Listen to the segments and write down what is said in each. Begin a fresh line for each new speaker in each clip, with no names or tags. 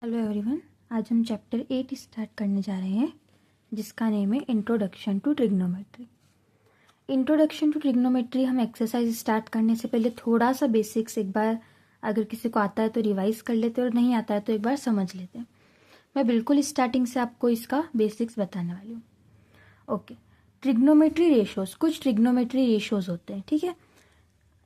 Hello everyone, आज हम chapter 8 start करने जा रहे हैं जिसका नेम है introduction to trigonometry. Introduction to trigonometry हम एक्सरसाइज स्टार्ट करने से पहले थोड़ा सा बेसिक्स एक बार अगर किसी को आता है तो रिवाइज कर लेते हैं और नहीं आता है तो एक बार समझ लेते हैं। मैं बिल्कुल स्टार्टिंग से आपको इसका बेसिक्स बताने वाली हूँ। ओके, ट्रिग्नोमेट्री रेशोज, कुछ ट्रिग्नोमेट्री रेशोज होते हैं, ठीक है,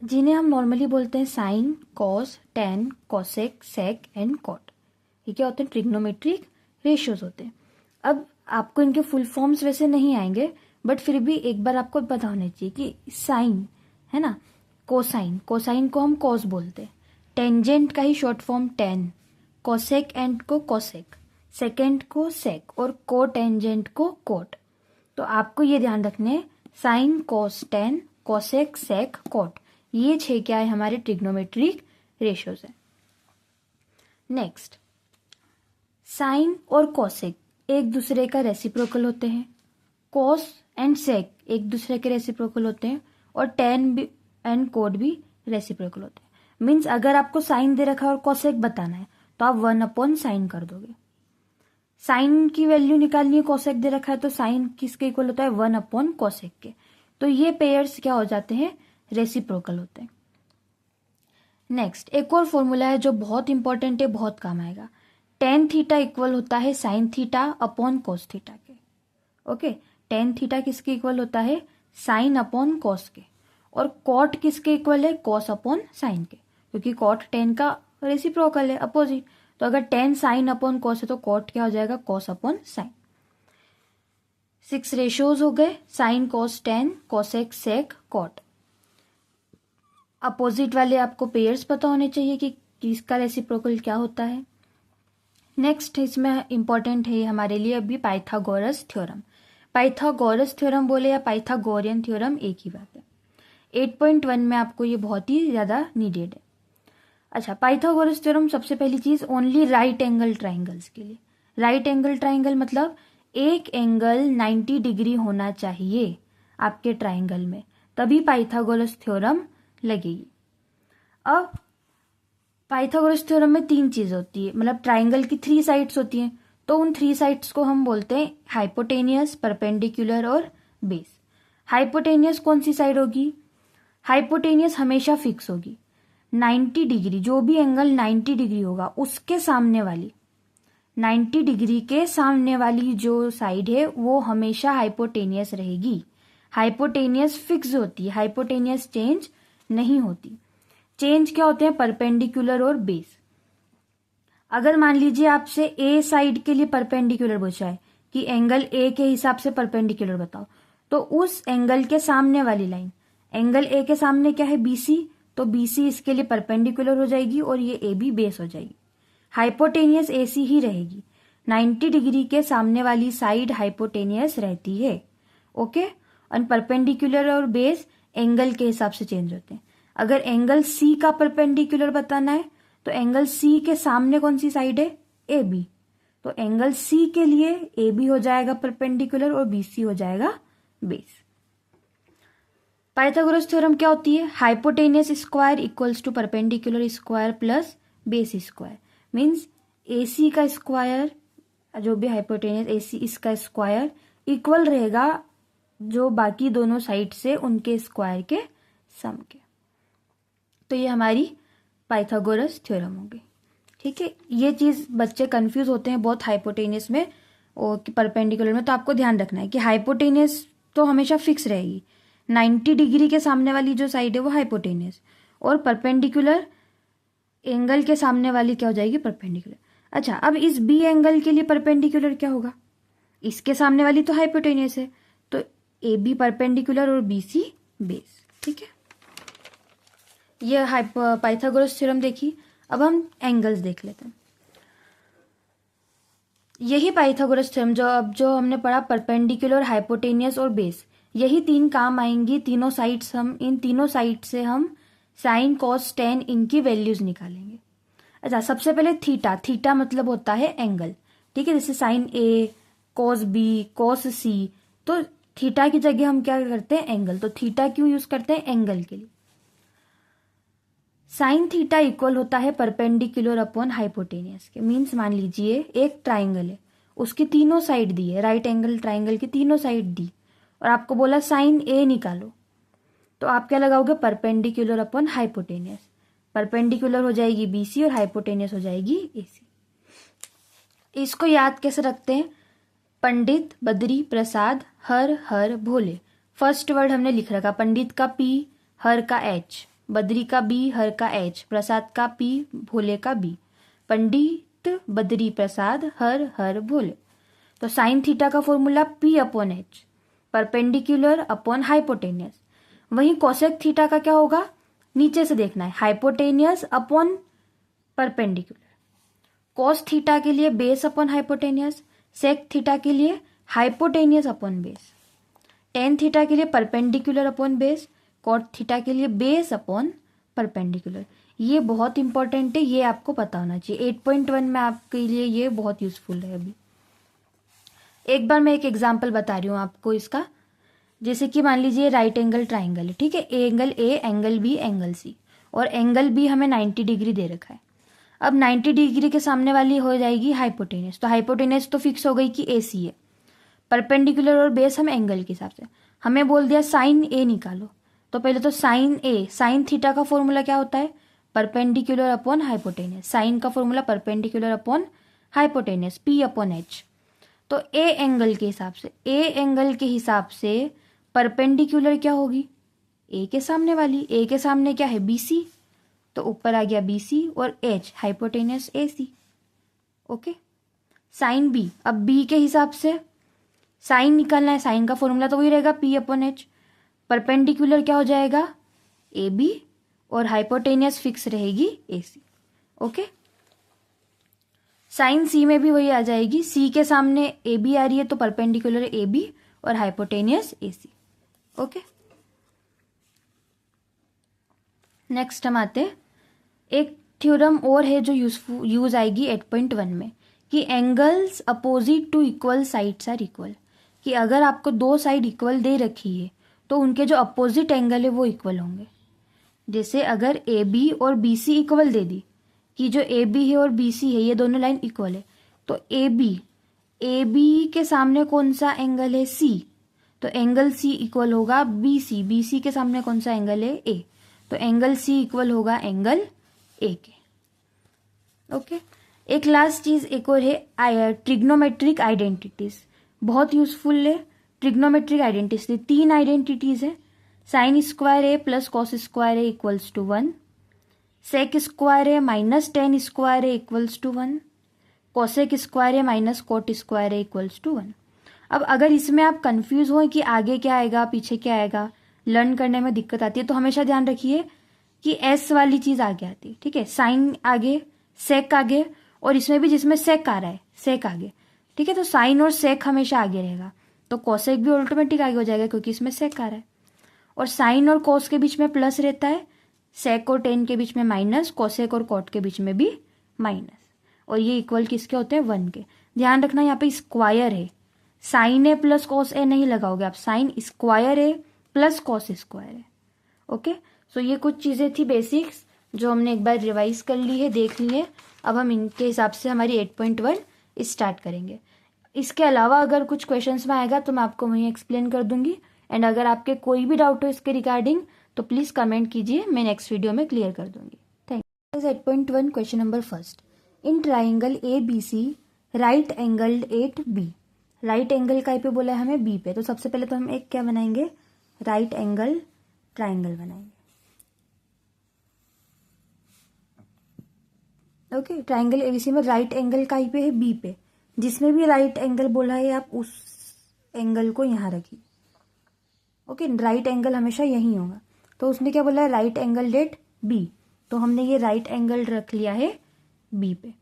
जिन्हें हम नॉर्मली बोलते हैं sine, cos, tan, cosec, sec and cot. ये क्या होते हैं? ट्रिग्नोमेट्रिक रेशियोज होते हैं। अब आपको इनके फुल फॉर्म्स वैसे नहीं आएंगे, बट फिर भी एक बार आपको पता होना चाहिए कि साइन है ना, कोसाइन, कोसाइन को हम कॉस बोलते हैं, टेंजेंट का ही short form tan, cosec and को कोसेक, सेकेंड को सेक और को टेंजेंट को कोट। तो आपको ये ध्यान रखने, साइन, कॉस, टेन, कोसेक, सेक, कोट, ये 6 क्या है? हमारे ट्रिग्नोमेट्रिक रेशियोज है। नेक्स्ट, साइन और कोसेक एक दूसरे का रेसिप्रोकल होते हैं, कॉस एंड सेक एक दूसरे के रेसिप्रोकल होते हैं, और टेन भी एंड कोट भी रेसिप्रोकल होते हैं। मीन्स अगर आपको साइन दे रखा है और कोसेक बताना है तो आप 1/साइन कर दोगे। साइन की वैल्यू निकालनी है, कोसेक दे रखा है तो साइन किसके इक्वल होता है? 1/कोसेक के। तो ये पेयर्स क्या हो जाते हैं? रेसिप्रोकल होते हैं। नेक्स्ट, एक और फॉर्मूला है जो बहुत इंपॉर्टेंट है, बहुत काम आएगा। टेन थीटा इक्वल होता है sine theta upon cos theta के। ओके, टेन थीटा किसके इक्वल होता है? साइन अपॉन कॉस के। और कॉट किसके इक्वल है? कॉस अपॉन साइन के, क्योंकि कॉट टेन का रेसिप्रोकल है, अपोजिट। तो अगर टेन साइन अपॉन कॉस है तो कॉट क्या हो जाएगा? Cos upon sine. 6 रेशियोज हो गए, साइन, कॉस, टेन, कॉसेक, सेक, कॉट। अपोजिट वाले आपको पेयर्स पता होने चाहिए कि किसका रेसिप्रोकल क्या होता है। नेक्स्ट इसमें इंपॉर्टेंट है हमारे लिए अभी पाइथागोरस थ्योरम। पाइथागोरस थ्योरम बोले या पाइथागोरियन थ्योरम एक ही बात है। 8.1 में आपको ये बहुत ही ज्यादा नीडेड है। अच्छा, पाइथागोरस थ्योरम सबसे पहली चीज ओनली राइट एंगल ट्राइंगल्स के लिए। राइट एंगल ट्राइंगल मतलब एक एंगल 90 डिग्री होना चाहिए आपके ट्राइंगल में, तभी पाइथागोरस थ्योरम लगेगी। अब पाइथागोरस थ्योरम में 3 चीज होती है, मतलब ट्राइंगल की 3 साइड्स होती हैं, तो उन 3 साइड्स को हम बोलते हैं हाइपोटेनियस, परपेंडिकुलर और बेस। हाइपोटेनियस कौन सी साइड होगी? हाइपोटेनियस हमेशा फिक्स होगी, 90 डिग्री, जो भी एंगल 90 डिग्री होगा उसके सामने वाली, 90 डिग्री के सामने वाली जो साइड है वो हमेशा हाइपोटेनियस रहेगी। हाइपोटेनियस फिक्स होती है, हाइपोटेनियस चेंज नहीं होती। चेंज क्या होते हैं? परपेंडिकुलर और बेस। अगर मान लीजिए आपसे ए साइड के लिए परपेंडिकुलर पूछा है कि एंगल ए के हिसाब से परपेंडिकुलर बताओ, तो उस एंगल के सामने वाली लाइन, एंगल ए के सामने क्या है? बीसी, तो बीसी इसके लिए परपेंडिकुलर हो जाएगी और ये ए बी बेस हो जाएगी। हाइपोटेनियस एसी ही रहेगी, 90 डिग्री के सामने वाली साइड हाइपोटेनियस रहती है। ओके, और परपेंडिकुलर और बेस एंगल के हिसाब से चेंज होते हैं। अगर एंगल सी का परपेंडिकुलर बताना है तो एंगल सी के सामने कौन सी साइड है? ए बी, तो एंगल सी के लिए ए बी हो जाएगा परपेंडिकुलर और बी सी हो जाएगा बेस। पाइथागोरस थ्योरम क्या होती है? Hypotenuse square equals to perpendicular square plus base square. Means A C का स्क्वायर, जो भी हाइपोटेनियस ए सी, इसका स्क्वायर इक्वल रहेगा जो बाकी दोनों साइड से उनके स्क्वायर के सम के। तो ये हमारी पाइथागोरस थ्योरम होगी। ठीक है, ये चीज बच्चे कंफ्यूज होते हैं बहुत हाइपोटेनियस में और परपेंडिकुलर में, तो आपको ध्यान रखना है कि हाइपोटेनियस तो हमेशा फिक्स रहेगी, 90 डिग्री के सामने वाली जो साइड है वो हाइपोटेनियस, और परपेंडिकुलर एंगल के सामने वाली क्या हो जाएगी? परपेंडिकुलर। अच्छा, अब इस बी एंगल के लिए परपेंडिकुलर क्या होगा? इसके सामने वाली तो हाइपोटेनियस है, तो ए बी परपेंडिकुलर और बी सी बेस। ठीक है, ये पाइथागोरस थ्योरम देखी। अब हम एंगल्स देख लेते हैं। यही पाइथागोरस थ्योरम जो हमने पढ़ा, परपेंडिकुलर, हाइपोटेनियस और बेस, यही 3 काम आएंगी। तीनों साइड्स, हम इन तीनों साइड से हम साइन, कॉस, टेन इनकी वैल्यूज निकालेंगे। अच्छा, सबसे पहले थीटा। थीटा मतलब होता है एंगल, ठीक है, जैसे साइन ए, कॉस बी, कॉस सी, तो थीटा की जगह हम क्या करते हैं? एंगल। तो थीटा क्यों यूज करते हैं? एंगल के लिए। साइन थीटा इक्वल होता है परपेंडिकुलर अपॉन हाइपोटेनियस के। मीन्स मान लीजिए एक ट्राइंगल है, उसकी तीनों साइड दी है, राइट एंगल ट्राइंगल की तीनों साइड दी, और आपको बोला साइन ए निकालो, तो आप क्या लगाओगे? Perpendicular upon hypotenuse. परपेंडिकुलर हो जाएगी बीसी और हाइपोटेनियस हो जाएगी एसी। इसको याद कैसे रखते हैं? पंडित, बद्री, प्रसाद, हर भोले। फर्स्ट वर्ड हमने लिख रखा, पंडित का पी, हर का एच, बद्री का बी, हर का एच, प्रसाद का पी, भोले का बी। पंडित, बद्री, प्रसाद, हर भोले। तो साइन थीटा का formula P upon H, perpendicular upon hypotenuse. वहीं कोसेक थीटा का क्या होगा? नीचे से देखना है, hypotenuse upon perpendicular. Cos theta के लिए base upon hypotenuse, sec theta के लिए hypotenuse upon base, tan theta के लिए perpendicular upon base, cot theta के लिए बेस अपॉन परपेंडिकुलर। ये बहुत इंपॉर्टेंट है, ये आपको पता होना चाहिए। 8.1 में आपके लिए ये बहुत यूजफुल है। अभी एक बार मैं एक एग्जांपल बता रही हूँ आपको इसका। जैसे कि मान लीजिए राइट एंगल ट्राइंगल है, ठीक है, angle A, angle B, angle C, और एंगल बी हमें 90 डिग्री दे रखा है। अब 90 डिग्री के सामने वाली हो जाएगी हाइपोटेनियस। तो हाइपोटेनियस तो फिक्स हो गई कि ए सी है। परपेंडिकुलर और बेस हम एंगल के हिसाब से, हमें बोल दिया साइन ए निकालो। तो पहले तो साइन ए, साइन थीटा का फॉर्मूला क्या होता है? Perpendicular upon hypotenuse. साइन का formula perpendicular upon hypotenuse, P upon H. तो ए एंगल के हिसाब से, ए एंगल के हिसाब से परपेंडिकुलर क्या होगी? ए के सामने वाली। ए के सामने क्या है? बीसी, तो ऊपर आ गया बीसी, और H hypotenuse AC. Okay. Sine B, अब बी के हिसाब से साइन निकालना है, साइन का फॉर्मूला तो वही रहेगा पी अपॉन एच। परपेंडिकुलर क्या हो जाएगा? ए बी, और हाइपोटेनियस फिक्स रहेगी ए सी। ओके। साइन सी में भी वही आ जाएगी, सी के सामने ए बी आ रही है तो परपेंडिकुलर ए बी और हाइपोटेनियस ए सी। ओके। नेक्स्ट हम आते हैं, एक थ्योरम और है जो यूज आएगी 8.1 में, कि angles opposite to equal sides are equal. कि अगर आपको दो साइड इक्वल दे रखी है तो उनके जो अपोजिट एंगल है वो इक्वल होंगे। जैसे अगर ए बी और बी सी इक्वल दे दी, कि जो ए बी है और बी सी है ये दोनों लाइन इक्वल है, तो ए बी के सामने कौन सा एंगल है? सी, तो एंगल सी इक्वल होगा बी सी। बी सी के सामने कौन सा एंगल है? ए, तो एंगल सी इक्वल होगा एंगल ए के। ओके। एक लास्ट चीज एक और है, ट्रिग्नोमेट्रिक आइडेंटिटीज। बहुत यूजफुल है ट्रिग्नोमेट्रिक आइडेंटिटीज। 3 आइडेंटिटीज है, sine square A plus cos square A equals to 1, sec square A minus tan square A equals to 1, cosec square A minus cot square A equals to 1। अब अगर इसमें आप confuse हो कि आगे क्या आएगा पीछे क्या आएगा, लर्न करने में दिक्कत आती है, तो हमेशा ध्यान रखिए कि एस वाली चीज आगे आती है, ठीक है, साइन आगे, सेक आगे, और इसमें भी जिसमें सेक आ रहा है सेक आगे, ठीक है, तो साइन और सेक हमेशा आगे रहेगा। तो कोसेक भी ऑटोमेटिक आगे हो जाएगा क्योंकि इसमें सेक आ रहा है। और साइन और कोस के बीच में प्लस रहता है, सेक और टेन के बीच में माइनस, कोसेक और कॉट के बीच में भी माइनस, और ये इक्वल किसके होते हैं? 1 के। ध्यान रखना यहाँ पे स्क्वायर है, sign A plus cos A नहीं लगाओगे आप, sign square A plus cos square है। ओके। सो ये कुछ चीजें थी बेसिक्स जो हमने एक बार रिवाइज कर ली है, देख ली है। अब हम इनके हिसाब से हमारी 8.1 स्टार्ट करेंगे। इसके अलावा अगर कुछ क्वेश्चंस में आएगा तो मैं आपको वहीं एक्सप्लेन कर दूंगी। एंड अगर आपके कोई भी डाउट हो इसके रिगार्डिंग तो प्लीज कमेंट कीजिए, मैं नेक्स्ट वीडियो में क्लियर कर दूंगी। Thank you. 8.1 question number first, in triangle A B C right angled at B. Right angle का पे बोला है हमें बी पे, तो सबसे पहले तो हम एक क्या बनाएंगे? राइट एंगल ट्राइंगल बनाएंगे। ओके। ट्राइंगल एबीसी में राइट एंगल का पे है बी पे, जिसमें भी राइट एंगल बोला है आप उस एंगल को यहां रखिए। ओके। राइट एंगल हमेशा यही होगा, तो उसने क्या बोला है? राइट एंगल डेट बी, तो हमने ये राइट एंगल रख लिया है बी पे।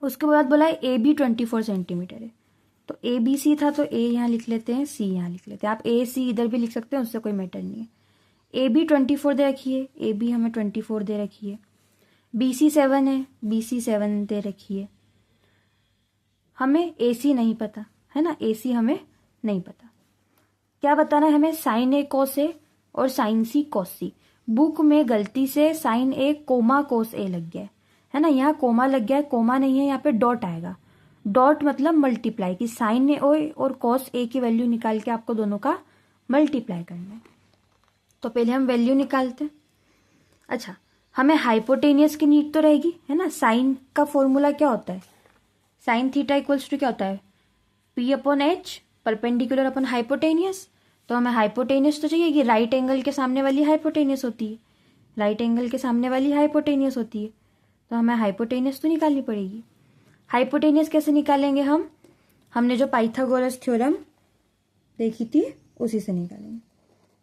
उसके बाद बोला है ए बी 24 सेंटीमीटर है, तो ए बी सी था तो ए यहाँ लिख लेते हैं, सी यहाँ लिख लेते हैं। आप ए सी इधर भी लिख सकते हैं, उससे कोई मैटर नहीं है। ए बी 24 दे रखी है, ए बी हमें 24 दे रखी है। बी सी 7 है, बी सी 7 दे रखी है। हमें ए सी नहीं पता है ना, ए सी हमें नहीं पता। क्या बताना है हमें? साइन ए कॉस ए और साइन सी कॉस सी। बुक में गलती से साइन ए कोमा कोस ए लग गया है ना, यहाँ कोमा लग गया है, कोमा नहीं है, यहाँ पे डॉट आएगा। डॉट मतलब मल्टीप्लाई, कि साइन ए और कॉस ए की वैल्यू निकाल के आपको दोनों का मल्टीप्लाई करना है। तो पहले हम वैल्यू निकालते हैं। अच्छा, हमें हाइपोटेनियस की नीड तो रहेगी है ना। साइन का फॉर्मूला क्या होता है, साइन थीटा इक्वल्स टू क्या होता है, P upon H perpendicular upon hypotenuse. तो हमें हाइपोटेनियस तो चाहिए कि राइट एंगल के सामने वाली हाइपोटेनियस होती है, राइट एंगल के सामने वाली हाइपोटेनियस होती है, तो हमें हाइपोटेनियस तो निकालनी पड़ेगी। हाइपोटेनियस कैसे निकालेंगे हम, हमने जो पाइथागोरस थ्योरम देखी थी उसी से निकालेंगे।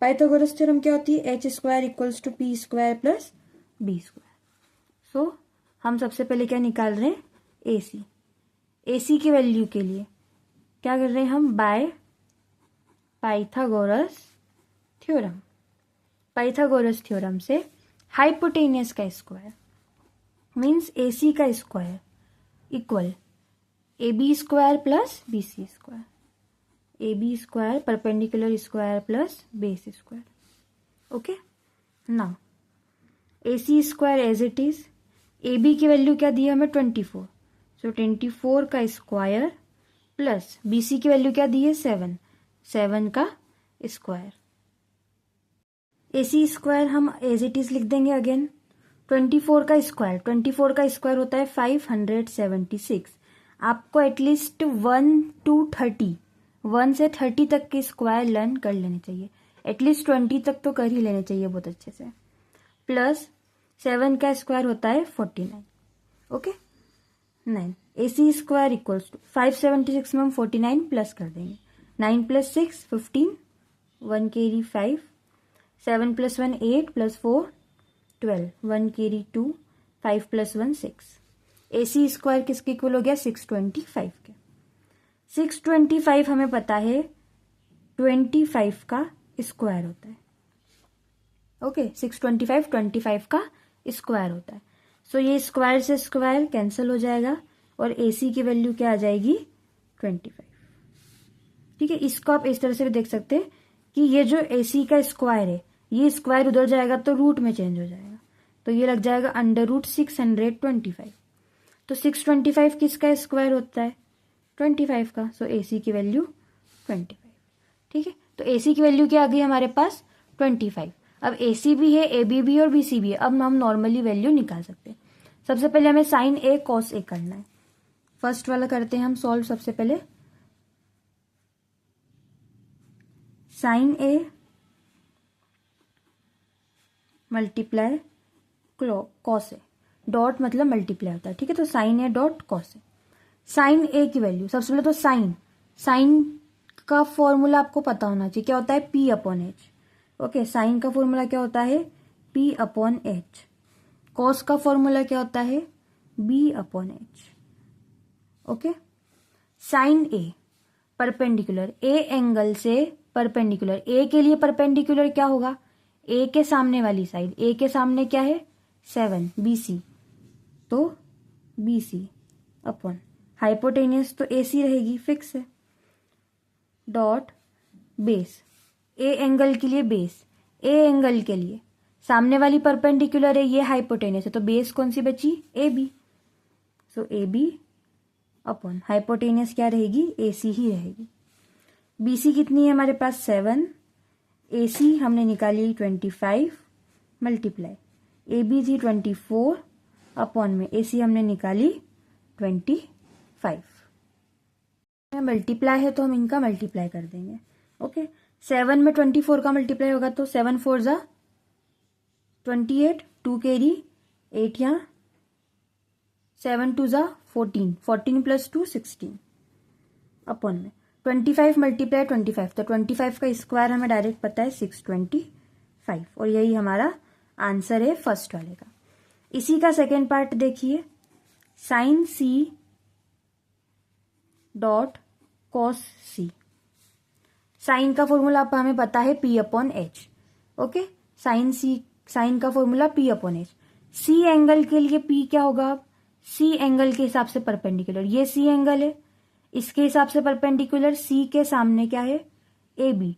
पाइथागोरस थ्योरम क्या होती है, H square equals to P square plus B square. So हम सबसे पहले क्या निकाल रहे हैं, ए सी। ए सी की वैल्यू के लिए क्या कर रहे हैं हम, by Pythagoras theorem. Pythagoras theorem से हाइपोटेनियस का स्क्वायर मीन्स ए सी का square equal A B square plus B C square, A B square perpendicular square plus base square. Okay, now A C square as it is, A B की value क्या दी है हमें 24, सो 24 का square plus B सी की value क्या दी है 7, 7 का स्क्वायर। ए सी स्क्वायर हम एज इट इज लिख देंगे अगेन, 24 का स्क्वायर, 24 का स्क्वायर होता है 576। आपको एटलीस्ट 1 to 30, 1 से 30 तक के स्क्वायर लर्न कर लेने चाहिए, एटलीस्ट 20 तक तो कर ही लेने चाहिए बहुत अच्छे से। प्लस 7 का स्क्वायर होता है 49। Okay, 9 A C square equals to 576 में हम 49 प्लस कर देंगे, 9 + 6 15, 1 कैरी 5, 7 + 1 8 + 4 12, 1 कैरी 2, 5 + 1 6। ए सी स्क्वायर किसके इक्वल हो गया, 625 के। 625 हमें पता है 25 का स्क्वायर होता है। ओके, 625 25 का स्क्वायर होता है। सो ये स्क्वायर से स्क्वायर कैंसिल हो जाएगा और ए सी की वैल्यू क्या आ जाएगी 25। ठीक है, इसको आप इस तरह से भी देख सकते हैं कि ये जो ए सी का स्क्वायर है, ये स्क्वायर उधर जाएगा तो रूट में चेंज हो जाएगा, तो ये लग जाएगा √625। तो 625 किसका स्क्वायर होता है, 25 का। सो ए सी की वैल्यू 25। ठीक है, तो ए सी की वैल्यू क्या आ गई हमारे पास 25। अब ए सी भी है, ए बी भी और बी सी भी है। अब हम नॉर्मली वैल्यू निकाल सकते हैं। सबसे पहले हमें साइन ए कॉस ए करना है। फर्स्ट वाला करते हैं हम सॉल्व। सबसे पहले sine A multiply cos A, dot मतलब मल्टीप्लाई होता है। ठीक है, तो sine A dot cos A. Sine A की वैल्यू सबसे पहले तो साइन का फॉर्मूला आपको पता होना चाहिए, क्या होता है P upon H. Okay, sine का फॉर्मूला क्या होता है पी अपॉन एच। कॉस का फॉर्मूला क्या होता है B upon H. Okay, sine A perpendicular, A angle से परपेंडिकुलर, ए के लिए परपेंडिकुलर क्या होगा, ए के सामने वाली साइड, ए के सामने क्या है 7 BC, तो BC अपॉन हाइपोटेनियस तो AC रहेगी फिक्स है, डॉट बेस, ए एंगल के लिए बेस, ए एंगल के लिए सामने वाली परपेंडिकुलर है, ये हाइपोटेनियस है, तो बेस कौन सी बची AB, सो AB अपॉन हाइपोटेनियस क्या रहेगी AC ही रहेगी। BC कितनी है हमारे पास 7, AC हमने निकाली 25 मल्टीप्लाई AB थी 24 अपॉन में AC हमने निकाली 25। मल्टीप्लाई है तो हम इनका मल्टीप्लाई कर देंगे। ओके, 7 में 24 का मल्टीप्लाई होगा तो 7 4 ज़ा 28, 2 कैरी 8 यहाँ, 7 2 ज़ा 14, 14 + 2 16 अपॉन में 25 मल्टीप्लाई 25, तो 25 का स्क्वायर हमें डायरेक्ट पता है 625, और यही हमारा आंसर है फर्स्ट वाले का। इसी का सेकेंड पार्ट देखिए, sine C dot cos C. Sine का फॉर्मूला आप हमें पता है P upon H. Okay, sine का formula P upon H. C angle के लिए पी क्या होगा, सी एंगल के हिसाब से परपेंडिकुलर, ये सी एंगल है, इसके हिसाब से परपेंडिकुलर सी के सामने क्या है ए बी,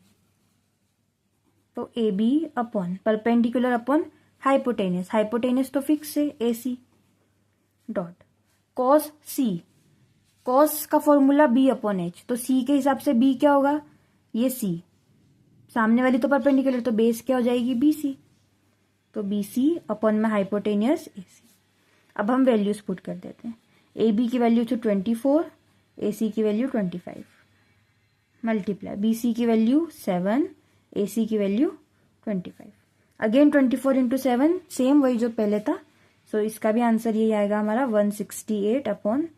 तो A B upon perpendicular upon hypotenuse, hypotenuse तो फिक्स है A C dot cos C, cos का फॉर्मूला बी अपॉन एच, तो सी के हिसाब से बी क्या होगा, ये सी, सामने वाली तो परपेंडिकुलर, तो बेस क्या हो जाएगी बी सी, तो बी सी अपॉन में हाइपोटेनियस ए सी। अब हम वैल्यूज पुट कर देते हैं, ए बी की वैल्यू थी 24, ए सी की वैल्यू 25, मल्टीप्लाई बी सी की वैल्यू 7, ए सी की वैल्यू 25, अगेन 24 इंटू 7 सेम वही जो पहले था, सो इसका भी आंसर यही आएगा हमारा 168 अपॉन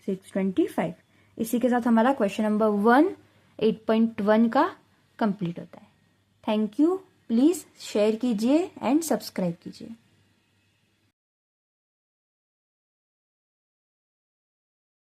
625। इसी के साथ हमारा क्वेश्चन नंबर 1 8.1 का कंप्लीट होता है। थैंक यू, प्लीज़ शेयर कीजिए एंड सब्सक्राइब कीजिए।